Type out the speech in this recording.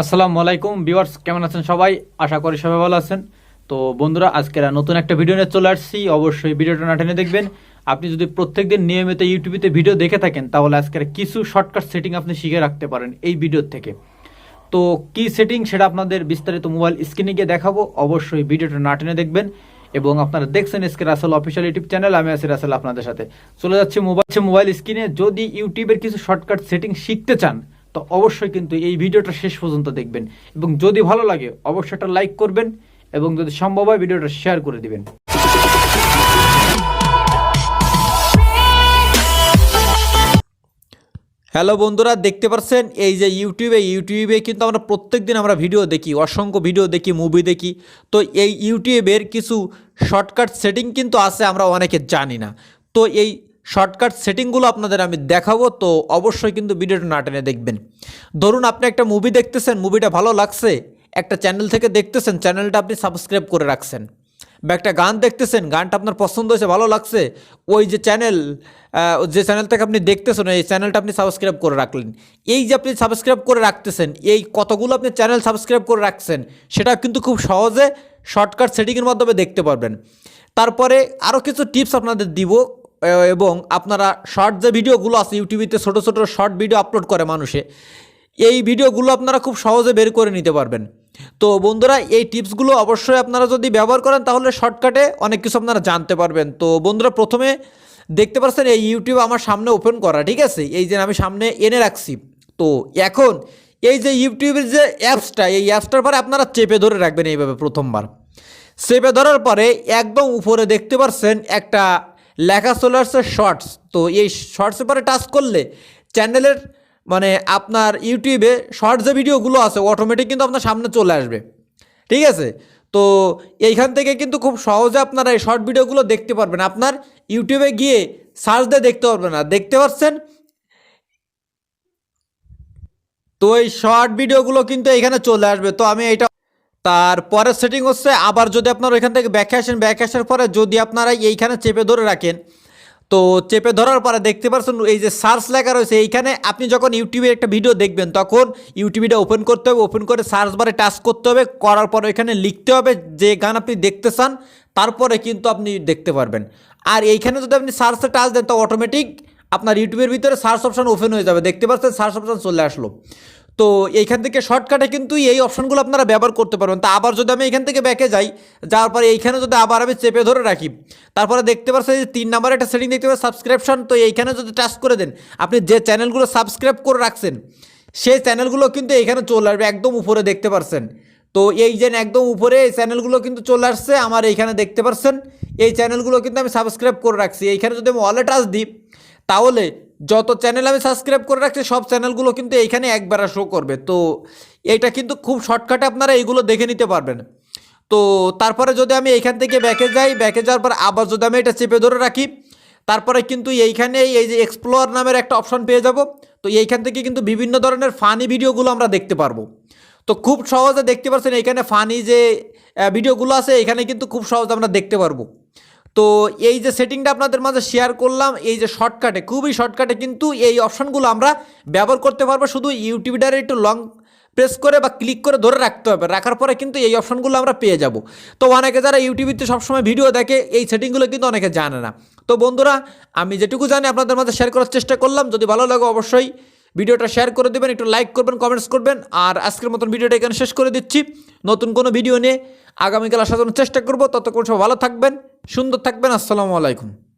আসসালামু আলাইকুম ভিউয়ার্স, কেমন আছেন সবাই? আশা করি সবাই ভালো আছেন। তো বন্ধুরা, আজকে নতুন একটা ভিডিও নিয়ে চলে আসছি। অবশ্যই ভিডিওটা না টেনে দেখবেন। আপনি যদি প্রত্যেকদিন নিয়মিত ইউটিউবে ভিডিও দেখে থাকেন, তাহলে আজকের কিছু শর্টকাট সেটিং আপনি শিখে রাখতে পারেন এই ভিডিও থেকে। তো কি সেটিং সেটা আপনাদের বিস্তারিত মোবাইল স্ক্রিনে গিয়ে দেখাবো। অবশ্যই ভিডিওটা না টেনে দেখবেন। এবং আপনারা দেখছেন SK Rasel official YouTube channel, আমি আছি রাসেল আপনাদের সাথে। চলে যাচ্ছে মোবাইল স্ক্রিনে। যদি ইউটিউবের কিছু শর্টকাট সেটিং শিখতে চান, তো অবশ্যই কিন্তু এই ভিডিওটা শেষ পর্যন্ত দেখবেন। এবং যদি ভালো লাগে অবশ্যই একটা লাইক করবেন, এবং যদি সম্ভব হয় ভিডিওটা শেয়ার করে দিবেন। হ্যালো বন্ধুরা, দেখতে পাচ্ছেন এই যে ইউটিউবে কিন্তু আমরা প্রত্যেকদিন আমরা ভিডিও দেখি, অসংখ্য ভিডিও দেখি, মুভি দেখি। তো এই ইউটিউবের কিছু শর্টকাট সেটিং কিন্তু আছে, আমরা অনেকে জানি না। তো এই শর্টকাট সেটিংগুলো আপনাদের আমি দেখাবো। তো অবশ্যই কিন্তু ভিডিওটা না টেনে দেখবেন। ধরুন আপনি একটা মুভি দেখতেছেন, মুভিটা ভালো লাগছে, একটা চ্যানেল থেকে দেখতেছেন, চ্যানেলটা আপনি সাবস্ক্রাইব করে রাখছেন। বা একটা গান দেখতেছেন, গানটা আপনার পছন্দ হয়েছে, ভালো লাগছে, ওই যে চ্যানেল থেকে আপনি দেখতেছেন, এই চ্যানেলটা আপনি সাবস্ক্রাইব করে রাখলেন। এই যে আপনি সাবস্ক্রাইব করে রাখতেছেন, এই কতগুলো আপনি চ্যানেল সাবস্ক্রাইব করে রাখছেন, সেটা কিন্তু খুব সহজে শর্টকাট সেটিংয়ের মাধ্যমে দেখতে পারবেন। তারপরে আরও কিছু টিপস আপনাদের দিব। এবং আপনারা শর্ট যে ভিডিওগুলো আছে ইউটিউবেতে, ছোটো ছোটো শর্ট ভিডিও আপলোড করে মানুষে, এই ভিডিওগুলো আপনারা খুব সহজে বের করে নিতে পারবেন। তো বন্ধুরা, এই টিপসগুলো অবশ্যই আপনারা যদি ব্যবহার করেন, তাহলে শর্টকাটে অনেক কিছু আপনারা জানতে পারবেন। তো বন্ধুরা, প্রথমে দেখতে পাচ্ছেন এই ইউটিউব আমার সামনে ওপেন করা, ঠিক আছে? এই যে আমি সামনে এনে রাখছি। তো এখন এই যে ইউটিউবের যে অ্যাপসটা, এই অ্যাপসটার পরে আপনারা চেপে ধরে রাখবেন এইভাবে। প্রথমবার চেপে ধরার পরে একদম উপরে দেখতে পাচ্ছেন একটা লেখা চলে আসছে শর্টস। তো এই শর্টসের পরে টাচ করলে চ্যানেলের আপনার ইউটিউবে শর্ট যে ভিডিওগুলো আছে অটোমেটিক কিন্তু আপনার সামনে চলে আসবে, ঠিক আছে? তো এইখান থেকে কিন্তু খুব সহজে আপনারা এই শর্ট ভিডিওগুলো দেখতে পারবেন। আপনার ইউটিউবে গিয়ে সার্চ দিয়ে দেখতে পারবেন না, দেখতে পাচ্ছেন? তো এই শর্ট ভিডিওগুলো কিন্তু এখানে চলে আসবে। তো আমি এটা, তারপরের সেটিং হচ্ছে, আবার যদি আপনারা ওইখান থেকে ব্যাকে আসেন, ব্যাকে আসার পরে যদি আপনারা এইখানে চেপে ধরে রাখেন, তো চেপে ধরার পরে দেখতে পাচ্ছেন এই যে সার্চ লেখা রয়েছে, এইখানে আপনি যখন ইউটিউবে একটা ভিডিও দেখবেন, তখন ইউটিউবটা ওপেন করতে হবে, ওপেন করে সার্চ বারে টাচ করতে হবে, করার পর এখানে লিখতে হবে যে গান আপনি দেখতে চান, তারপরে কিন্তু আপনি দেখতে পারবেন। আর এইখানে যদি আপনি সার্চে টাচ দেন, তো অটোমেটিক আপনার ইউটিউবের ভিতরে সার্চ অপশন ওপেন হয়ে যাবে। দেখতে পাচ্ছেন সার্চ অপশন চলে আসলো। তো এইখান থেকে শর্টকাটে কিন্তু এই অপশনগুলো আপনারা ব্যবহার করতে পারবেন। তা আবার যদি আমি এখান থেকে ব্যাকে যাই, যাওয়ার পরে এইখানে যদি আবার আমি চেপে ধরে রাখি, তারপরে দেখতে পাচ্ছেন যে 3 নম্বরে একটা সেটিং দেখতে পাচ্ছেন সাবস্ক্রিপশন। তো এইখানে যদি টাচ করে দেন, আপনি যে চ্যানেলগুলো সাবস্ক্রাইব করে রাখছেন সেই চ্যানেলগুলো কিন্তু এইখানে চলে আসবে, একদম উপরে দেখতে পাচ্ছেন। তো এই যে একদম উপরে এই চ্যানেলগুলো কিন্তু চলে আসছে আমার এইখানে, দেখতে পাচ্ছেন? এই চ্যানেলগুলো কিন্তু আমি সাবস্ক্রাইব করে রাখছি। এইখানে যদি আমি অলে টাচ দিই, তাহলে যত চ্যানেল আমি সাবস্ক্রাইব করে রাখছি সব চ্যানেলগুলো কিন্তু এইখানে একবারে শো করবে। তো এইটা কিন্তু খুব শর্টকাটে আপনারা এইগুলো দেখে নিতে পারবেন। তো তারপরে যদি আমি এইখান থেকে ব্যাকে যাই, ব্যাকে যাওয়ার পর আবার যদি আমি এটা চেপে ধরে রাখি, তারপরে কিন্তু এইখানে এই যে এক্সপ্লোর নামের একটা অপশন পেয়ে যাব। তো এইখান থেকে কিন্তু বিভিন্ন ধরনের ফানি ভিডিওগুলো আমরা দেখতে পারবো। তো খুব সহজে দেখতে পাচ্ছেন এইখানে ফানি যে ভিডিওগুলো আছে, এখানে কিন্তু খুব সহজে আমরা দেখতে পারবো। তো এই যে সেটিংটা আপনাদের মাঝে শেয়ার করলাম, এই যে শর্টকাটে, খুবই শর্টকাটে কিন্তু এই অপশনগুলো আমরা ব্যবহার করতে পারবো। শুধু ইউটিউবটারে একটু লং প্রেস করে বা ক্লিক করে ধরে রাখতে হবে, রাখার পরে কিন্তু এই অপশনগুলো আমরা পেয়ে যাব। তো অনেকে যারা ইউটিউবিতে সবসময় ভিডিও দেখে, এই সেটিংগুলো কিন্তু অনেকে জানে না। তো বন্ধুরা, আমি যেটুকু জানি আপনাদের মাঝে শেয়ার করার চেষ্টা করলাম। যদি ভালো লাগে অবশ্যই ভিডিওটা শেয়ার করে দেবেন, একটু লাইক করবেন, কমেন্টস করবেন। আর আজকের মতন ভিডিওটা এখানে শেষ করে দিচ্ছি। নতুন কোনো ভিডিও নিয়ে আগামীকাল আসার জন্য চেষ্টা করবো। ততক্ষণ সব ভালো থাকবেন, সুন্দর থাকবেন। আসসালামু আলাইকুম।